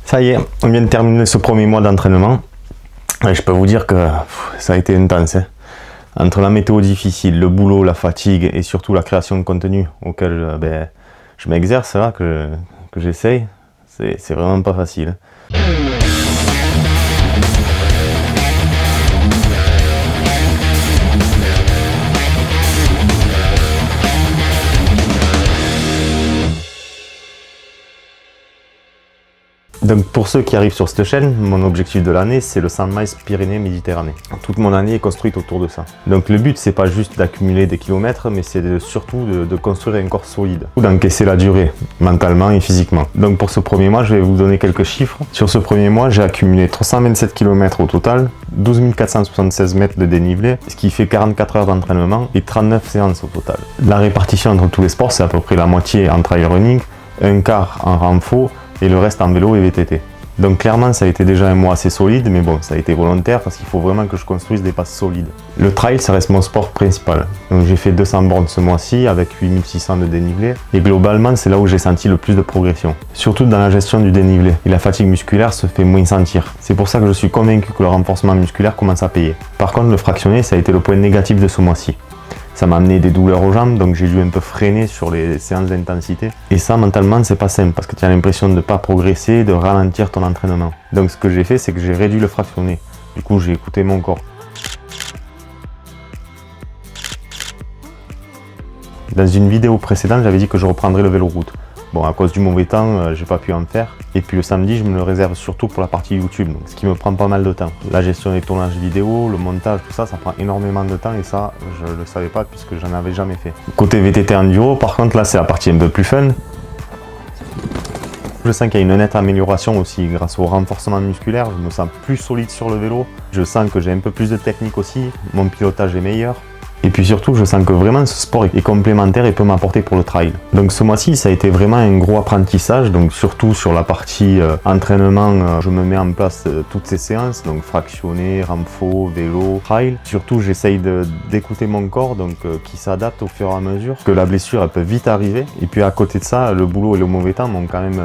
Ça y est, on vient de terminer ce premier mois d'entraînement. Et je peux vous dire que ça a été intense. Hein. Entre la météo difficile, le boulot, la fatigue et surtout la création de contenu auquel je m'exerce là, que j'essaye, c'est vraiment pas facile. Donc pour ceux qui arrivent sur cette chaîne, mon objectif de l'année c'est le 100 miles Pyrénées-Méditerranée. Toute mon année est construite autour de ça. Donc le but c'est pas juste d'accumuler des kilomètres, mais c'est surtout de construire un corps solide, ou d'encaisser la durée, mentalement et physiquement. Donc pour ce premier mois, je vais vous donner quelques chiffres. Sur ce premier mois, j'ai accumulé 327 km au total, 12 476 mètres de dénivelé, ce qui fait 44 heures d'entraînement et 39 séances au total. La répartition entre tous les sports, c'est à peu près la moitié en trail running, un quart en renfo, et le reste en vélo et VTT. Donc clairement ça a été déjà un mois assez solide, mais bon, ça a été volontaire parce qu'il faut vraiment que je construise des passes solides. Le trail ça reste mon sport principal, donc j'ai fait 200 bornes ce mois-ci avec 8600 de dénivelé, et globalement c'est là où j'ai senti le plus de progression, surtout dans la gestion du dénivelé, et la fatigue musculaire se fait moins sentir. C'est pour ça que je suis convaincu que le renforcement musculaire commence à payer. Par contre le fractionné ça a été le point négatif de ce mois-ci. Ça m'a amené des douleurs aux jambes, donc j'ai dû un peu freiner sur les séances d'intensité. Et ça, mentalement, c'est pas simple, parce que tu as l'impression de ne pas progresser, de ralentir ton entraînement. Donc ce que j'ai fait, c'est que j'ai réduit le fractionné. Du coup, j'ai écouté mon corps. Dans une vidéo précédente, j'avais dit que je reprendrais le vélo route. Bon, à cause du mauvais temps, j'ai pas pu en faire. Et puis le samedi, je me le réserve surtout pour la partie YouTube, donc, ce qui me prend pas mal de temps. La gestion des tournages vidéo, le montage, tout ça, ça prend énormément de temps et ça, je le savais pas puisque j'en avais jamais fait. Côté VTT enduro, par contre, là, c'est la partie un peu plus fun. Je sens qu'il y a une nette amélioration aussi grâce au renforcement musculaire. Je me sens plus solide sur le vélo. Je sens que j'ai un peu plus de technique aussi. Mon pilotage est meilleur. Et puis surtout, je sens que vraiment ce sport est complémentaire et peut m'apporter pour le trail. Donc ce mois-ci, ça a été vraiment un gros apprentissage. Donc surtout sur la partie entraînement, je me mets en place toutes ces séances. Donc fractionné, renfo, vélo, trail. Surtout, j'essaye d'écouter mon corps, donc qui s'adapte au fur et à mesure. Que la blessure, elle peut vite arriver. Et puis à côté de ça, le boulot et le mauvais temps m'ont quand même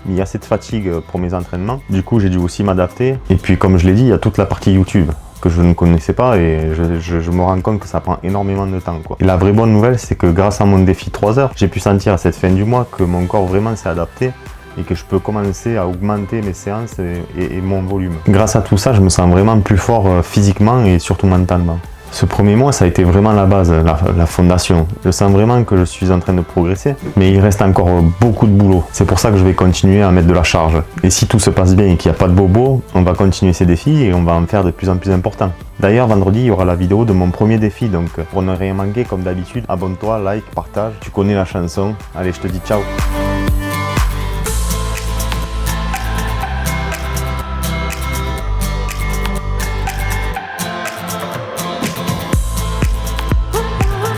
mis assez de fatigue pour mes entraînements. Du coup, j'ai dû aussi m'adapter. Et puis comme je l'ai dit, il y a toute la partie YouTube que je ne connaissais pas et je me rends compte que ça prend énormément de temps, quoi. Et la vraie bonne nouvelle, c'est que grâce à mon défi 3 heures, j'ai pu sentir à cette fin du mois que mon corps vraiment s'est adapté et que je peux commencer à augmenter mes séances et mon volume. Grâce à tout ça, je me sens vraiment plus fort physiquement et surtout mentalement. Ce premier mois, ça a été vraiment la base, la fondation. Je sens vraiment que je suis en train de progresser, mais il reste encore beaucoup de boulot. C'est pour ça que je vais continuer à mettre de la charge. Et si tout se passe bien et qu'il n'y a pas de bobo, on va continuer ces défis et on va en faire de plus en plus importants. D'ailleurs, vendredi, il y aura la vidéo de mon premier défi, donc pour ne rien manquer, comme d'habitude, abonne-toi, like, partage. Tu connais la chanson. Allez, je te dis ciao!